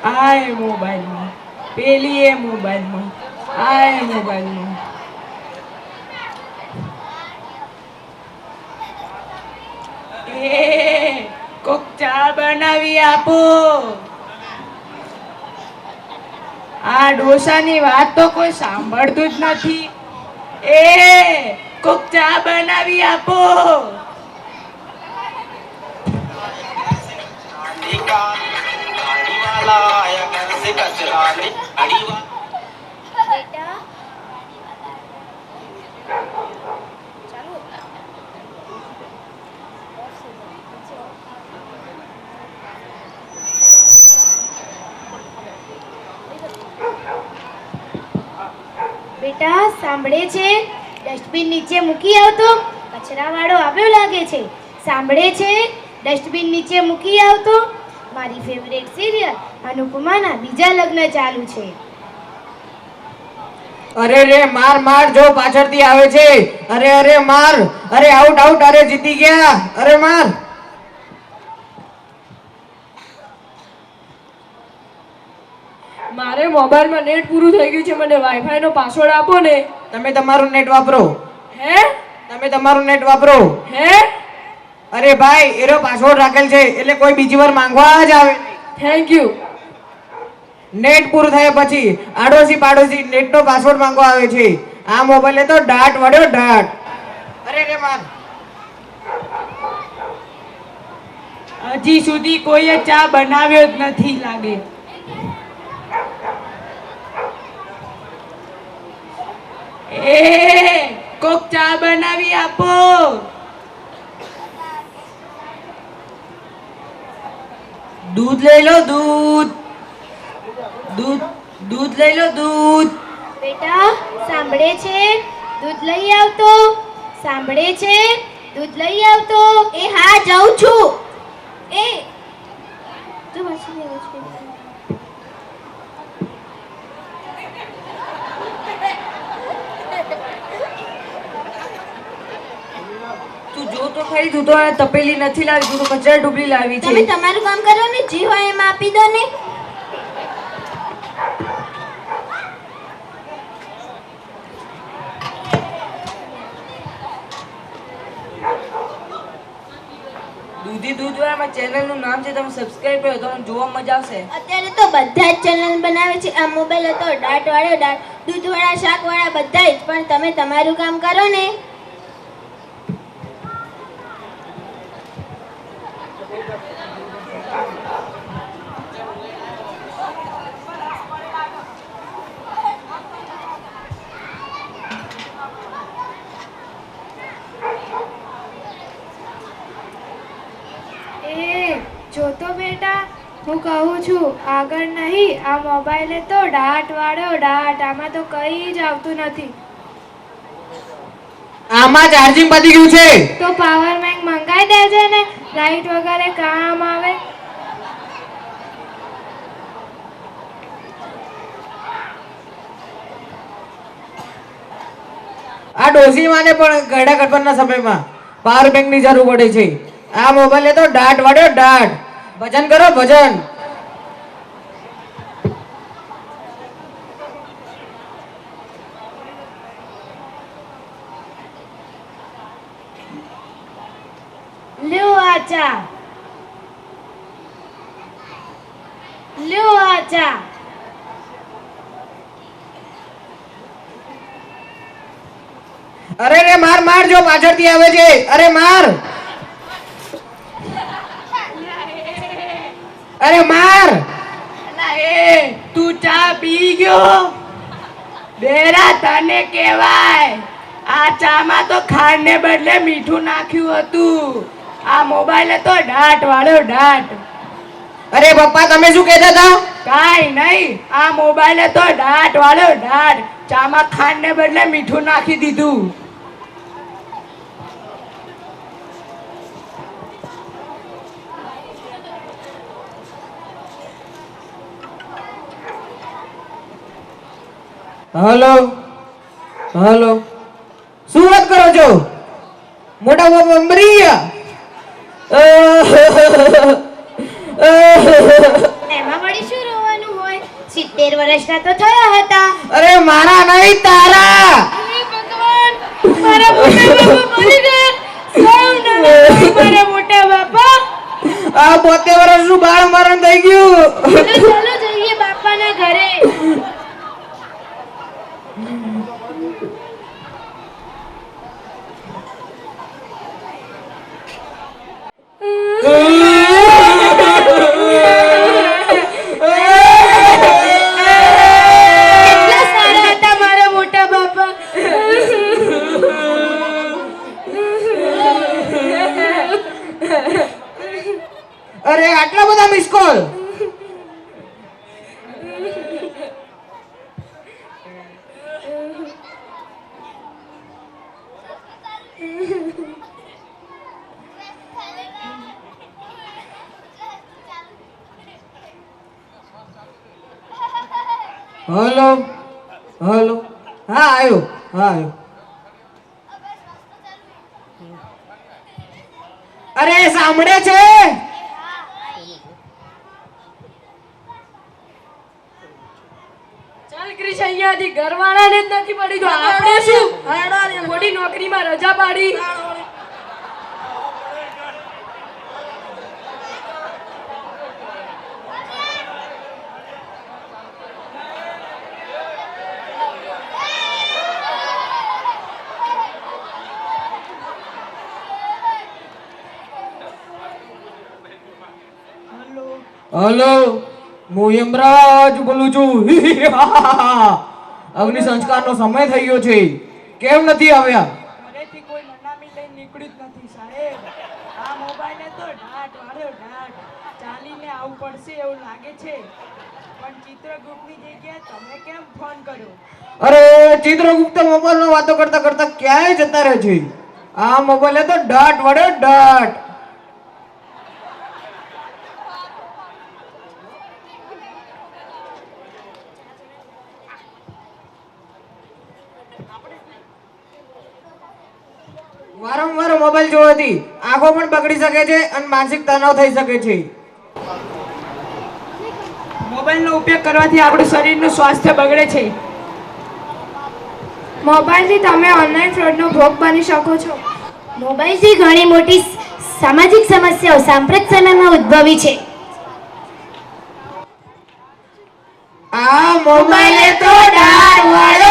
આ મોબાઈલમાં, પેલી એ મોબાઈલમાં, આ મોબાઈલમાં. એ કોક ચા બનાવી આપો. આ ડોસાની વાત તો કોઈ સાંભળતું જ નથી. એ કોક ચા બનાવી આપો. બેટા સાંભળે છે? ડસ્ટબિન નીચે મૂકી આવતો. કચરાવાળો આવ્યો લાગે છે. સાંભળે છે? ડસ્ટબિન નીચે મૂકી આવતો. મારી ફેવરેટ સિરિયલ અનુપમાના બીજા લગ્ન ચાલુ છે. અરે રે માર માર જો પાછળથી આવે છે. અરે અરે માર. અરે આઉટ આઉટ. અરે જીતી ગયા. અરે માર. મારે મોબાઈલમાં નેટ પૂરું થઈ ગયું છે. મને વાઈફાઈ નો પાસવર્ડ આપો ને. તમે તમારું નેટ વાપરો. હે? તમે તમારું નેટ વાપરો. હે? અરે ભાઈ એનો પાસવર્ડ રાખેલ છે એટલે કોઈ બીજી વાર માંગવા જ આવે. Thank you. નેટ પૂરું થયા પછી આડોશી પાડોશી નેટનો પાસવર્ડ માંગવા આવે છે. આ મોબાઈલે તો ડાટ વળ્યો ડાટ. અરે રે માર. હજી સુધી કોઈએ ચા બનાવ્યો જ નથી લાગે. એ કોક ચા બનાવી આપો. દૂધ લઈ લો. દૂધ દૂધ દૂધ લઈ લો. દૂધ. બેટા સાંભળે છે? દૂધ લઈ આવતો. સાંભળે છે? દૂધ લઈ આવતો. એ હા જાઉં છું. એ જો વાસી આવું છું. તું જો તો ખરી, તું તો આ તપેલી નથી લાવી, તું તો કચરા ડુબલી લાવી છે. તમે તમારું કામ કરો ને, જે હોય એમ આપી દો ને. દૂધી દૂધવાળામાં ચેનલનું નામ છે, તમે સબસ્ક્રાઇબ કરો, તમને જોવા મજા આવશે. અત્યારે તો બધા જ ચેનલ બનાવે છે. આ મોબાઈલ હતો ડાટ વાળો ડાટ, દૂધ વાળા શાક વાળા બધા જ. પણ તમે તમારું કામ કરો ને. જો તો બેટા, હું કહું છું આગળ નહીં. આ મોબાઈલે તો ડાટ વાળો ડાટ, આમાં તો કઈ જ આવતું નથી. આમાં ચાર્જિંગ પતી ગયું છે. તો પાવર બેંક મંગાઈ દેજે ને, લાઈટ વગરે કામ આવે. આ ડોશીમાને પણ ગયડા ગણપતના સમયમાં પાવર બેંક ની જરૂર પડે છે. આ મોબાઈલે તો ડાટ વળ્યો ડાટ. ભજન કરો ભજન. લ્યો આ ચા. લ્યો આ ચા. અરે રે માર માર જો પાછળથી આવે છે. અરે માર. અરે માર. તું ચા પી ગયો? બેરા તને કહેવાય, આ ચામાં તો ખાંડને બદલે મીઠું નાખ્યું હતું. આ મોબાઈલે તો ડાટ વાળો ડાટ. અરે પપ્પા તમે શું કહેતા હતા? કાઈ નહીં, આ મોબાઈલે તો ડાટ વાળો ડાટ. ચામાં ખાંડને બદલે મીઠું નાખી દીધું. Hello hello. શું વાત કરો છો મોટા બાપા મરી એમાં વળી શું રોવાનું? 70 વર્ષના તો થયા હતા. અરે મારા નહીં તારા. હે ભગવાન, મારા મોટા બાપા મરી ગયા. સાવ નાના ભાઈ મારા મોટા બાપા. આ 72 વર્ષનું બાળ મરણ થઈ ગયું. ચાલો ચાલો જઈએ બાપાના ઘરે. કેટલા સારા હતા મારા મોટા બાપા. અરે આટલા બધા મિસ કોલ. હલો હલો હા આવ્યો અરે સાંભળે છે. ચાલ ક્રિશ, અહીંયાથી ઘરવાળાને જ નથી પડી તો આપણે શું ખોટી નોકરીમાં રજા પાડી. હલો હું યમરાજ બોલું છું. અગ્નિ સંસ્કારનો સમય થઈ ગયો છે, કેમ નથી આવ્યા? ઘરેથી કોઈ નનામી લઈને નીકળ્યું જ નથી સાહેબ. આ મોબાઈલે તો ડાટ વાળ્યો ડાટ. ચાલીને આવું પડશે એવું લાગે છે, પણ ચિત્રગુપ્તની જગ્યાએ તમે કેમ ફોન કર્યો? અરે ચિત્રગુપ્ત મોબાઈલ નો વાતો કરતા કરતા ક્યાંય જતા રહે છે. આ મોબાઈલે તો ડાટ વડ્યો ડાટ. વારંવાર મોબાઈલ જોવાથી આંખો પણ બગડી શકે છે અને માનસિક તણાવ થઈ શકે છે. મોબાઈલનો ઉપયોગ કરવાથી આપણું શરીરનું સ્વાસ્થ્ય બગડે છે. મોબાઈલથી તમે ઓનલાઈન ફ્રોડનો ભોગ બની શકો છો. મોબાઈલથી ઘણી મોટી સામાજિક સમસ્યાઓ સાંપ્રત સમયમાં ઉદ્ભવી છે. આ મોબાઈલે તો ડાટ વાળ્યો